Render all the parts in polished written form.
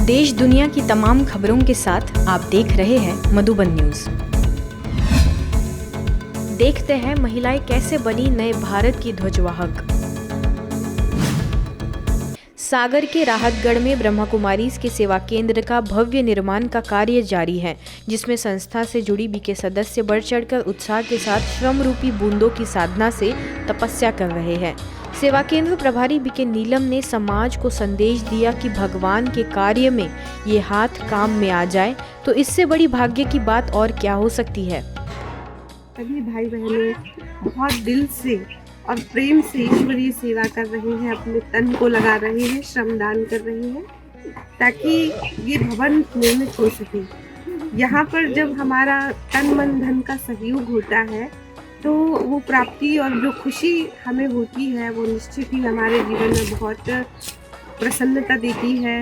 देश दुनिया की तमाम खबरों के साथ आप देख रहे हैं मधुबन न्यूज। देखते हैं महिलाएं कैसे बनी नए भारत की ध्वजवाहक। सागर के राहतगढ़ में ब्रह्मा कुमारीज के सेवा केंद्र का भव्य निर्माण का कार्य जारी है, जिसमें संस्था से जुड़ी बीके सदस्य बढ़ चढ़कर उत्साह के साथ श्रम रूपी बूंदों की साधना से तपस्या कर रहे हैं। सेवा केंद्र प्रभारी बीके नीलम ने समाज को संदेश दिया कि भगवान के कार्य में ये हाथ काम में आ जाए तो इससे बड़ी भाग्य की बात और क्या हो सकती है। सभी भाई बहनें बहुत दिल से और प्रेम से ईश्वरीय सेवा कर रहे हैं, अपने तन को लगा रहे हैं, श्रमदान कर रहे हैं ताकि ये भवन निर्मित हो सके। यहाँ पर जब हमारा तन मन धन का सहयोग होता है तो वो प्राप्ति और जो खुशी हमें होती है वो निश्चित ही हमारे जीवन में बहुत प्रसन्नता देती है।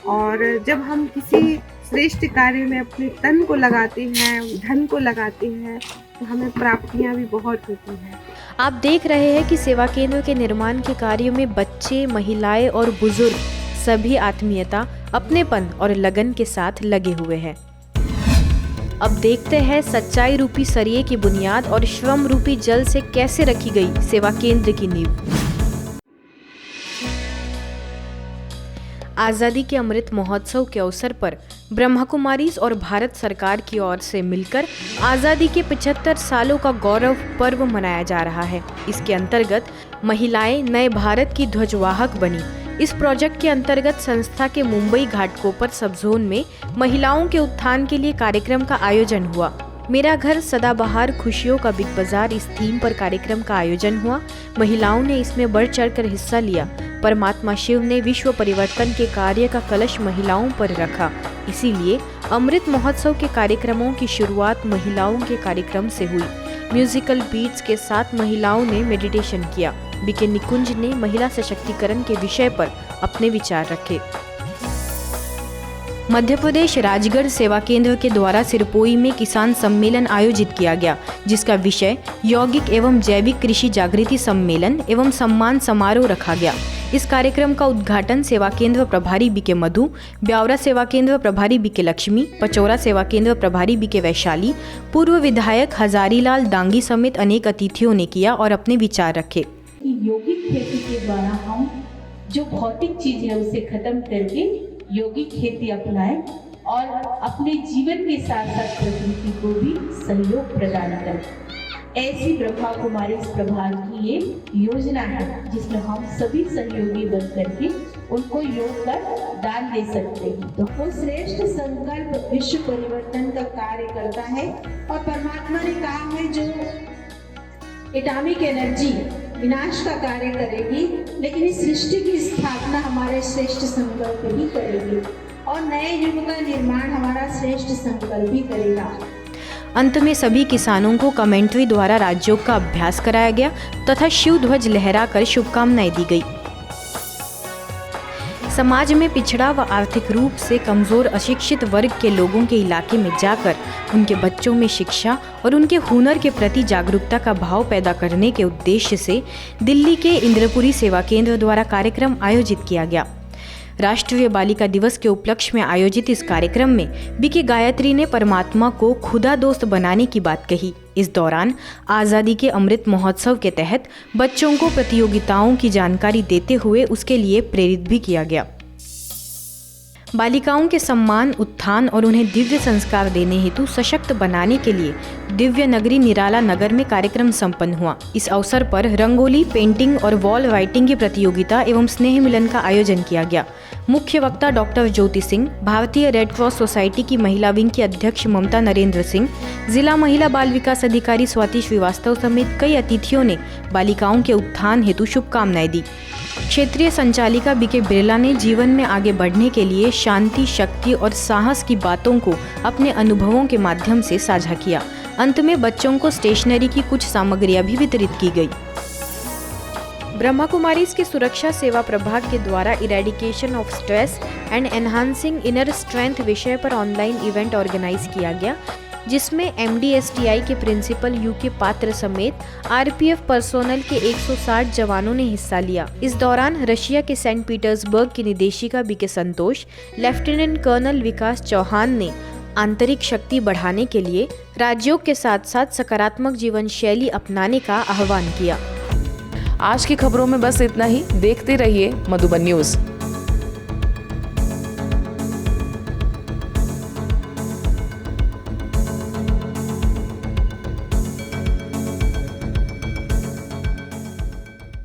और जब हम किसी श्रेष्ठ कार्य में अपने तन को लगाते हैं, धन को लगाते हैं, तो हमें प्राप्तियां भी बहुत होती हैं। आप देख रहे हैं कि सेवा केंद्र के निर्माण के कार्य में बच्चे, महिलाएं और बुजुर्ग सभी आत्मीयता, अपनेपन और लगन के साथ लगे हुए हैं। अब देखते हैं सच्चाई रूपी सरिये की बुनियाद और श्रम रूपी जल से कैसे रखी गई सेवा केंद्र की नींव। आज़ादी के अमृत महोत्सव के अवसर पर ब्रह्मा कुमारीज और भारत सरकार की ओर से मिलकर आज़ादी के 75 सालों का गौरव पर्व मनाया जा रहा है। इसके अंतर्गत महिलाएं नए भारत की ध्वजवाहक बनी। इस प्रोजेक्ट के अंतर्गत संस्था के मुंबई घाटकोपर सब जोन में महिलाओं के उत्थान के लिए कार्यक्रम का आयोजन हुआ। मेरा घर सदाबहार खुशियों का बिग बाजार इस थीम पर कार्यक्रम का आयोजन हुआ। महिलाओं ने इसमें बढ़ चढ़कर हिस्सा लिया। परमात्मा शिव ने विश्व परिवर्तन के कार्य का कलश महिलाओं पर रखा, इसीलिए अमृत महोत्सव के कार्यक्रमों की शुरुआत महिलाओं के कार्यक्रम से हुई। म्यूजिकल बीट्स के साथ महिलाओं ने मेडिटेशन किया। बीके निकुंज ने महिला सशक्तिकरण के विषय पर अपने विचार रखे। मध्य प्रदेश राजगढ़ सेवा केंद्र के द्वारा सिरपोई में किसान सम्मेलन आयोजित किया गया, जिसका विषय यौगिक एवं जैविक कृषि जागृति सम्मेलन एवं सम्मान समारोह रखा गया। इस कार्यक्रम का उद्घाटन सेवा केंद्र प्रभारी बीके मधु, ब्यावरा सेवा केंद्र प्रभारी बीके लक्ष्मी, पचौरा सेवा केंद्र प्रभारी बीके वैशाली, पूर्व विधायक हजारीलाल डांगी समेत अनेक अतिथियों ने किया और अपने विचार रखे। यौगिक खेती के द्वारा हम जो भौतिक चीज है उसे खत्म करके यौगिक खेती अपनाएं और अपने जीवन के साथ साथ प्रकृति को भी सहयोग प्रदान करें। ऐसी ब्रह्मा कुमारीज प्रभाग की ये योजना है जिसमें हम सभी सहयोगी बन करके उनको योग का दान दे सकते हैं। तो वो श्रेष्ठ संकल्प विश्व परिवर्तन का कार्य करता है और परमात्मा ने कहा है जो एटॉमिक एनर्जी विनाश का कार्य करेगी, लेकिन इस सृष्टि की स्थापना हमारे श्रेष्ठ संकल्प ही करेगी और नए युग का निर्माण हमारा श्रेष्ठ संकल्प ही करेगा। अंत में सभी किसानों को कमेंट्री द्वारा राजयोग का अभ्यास कराया गया तथा शिव ध्वज लहराकर शुभकामनाएं दी गई। समाज में पिछड़ा व आर्थिक रूप से कमजोर अशिक्षित वर्ग के लोगों के इलाके में जाकर उनके बच्चों में शिक्षा और उनके हुनर के प्रति जागरूकता का भाव पैदा करने के उद्देश्य से दिल्ली के इंद्रपुरी सेवा केंद्र द्वारा कार्यक्रम आयोजित किया गया। राष्ट्रीय बालिका दिवस के उपलक्ष्य में आयोजित इस कार्यक्रम में बीके गायत्री ने परमात्मा को खुदा दोस्त बनाने की बात कही। इस दौरान आज़ादी के अमृत महोत्सव के तहत बच्चों को प्रतियोगिताओं की जानकारी देते हुए उसके लिए प्रेरित भी किया गया। बालिकाओं के सम्मान, उत्थान और उन्हें दिव्य संस्कार देने हेतु सशक्त बनाने के लिए दिव्य नगरी निराला नगर में कार्यक्रम संपन्न हुआ। इस अवसर पर रंगोली, पेंटिंग और वॉल राइटिंग की प्रतियोगिता एवं स्नेह मिलन का आयोजन किया गया। मुख्य वक्ता डॉक्टर ज्योति सिंह, भारतीय रेड क्रॉस सोसाइटी की महिला विंग की अध्यक्ष ममता नरेंद्र सिंह, जिला महिला बाल विकास अधिकारी स्वाति श्रीवास्तव समेत कई अतिथियों ने बालिकाओं के उत्थान हेतु शुभकामनाएं दी। क्षेत्रीय संचालिका बीके बिरला ने जीवन में आगे बढ़ने के लिए शांति, शक्ति और साहस की बातों को अपने अनुभवों के माध्यम से साझा किया। अंत में बच्चों को स्टेशनरी की कुछ सामग्रियां भी वितरित की गई। ब्रह्मा कुमारीज के सुरक्षा सेवा प्रभाग के द्वारा eradication of stress and enhancing inner strength विषय पर ऑनलाइन इवेंट ऑर्गेनाइज किया गया। जिसमें MDSTI के प्रिंसिपल UK पात्र समेत RPF पर्सोनल के 160 जवानों ने हिस्सा लिया। इस दौरान रशिया के सेंट पीटर्सबर्ग की निदेशिका BK संतोष, लेफ्टिनेंट कर्नल विकास चौहान ने आंतरिक शक्ति बढ़ाने के लिए राज्यों के साथ साथ सकारात्मक जीवन शैली अपनाने का आह्वान किया। आज की खबरों में बस इतना ही। देखते रहिए मधुबन न्यूज़।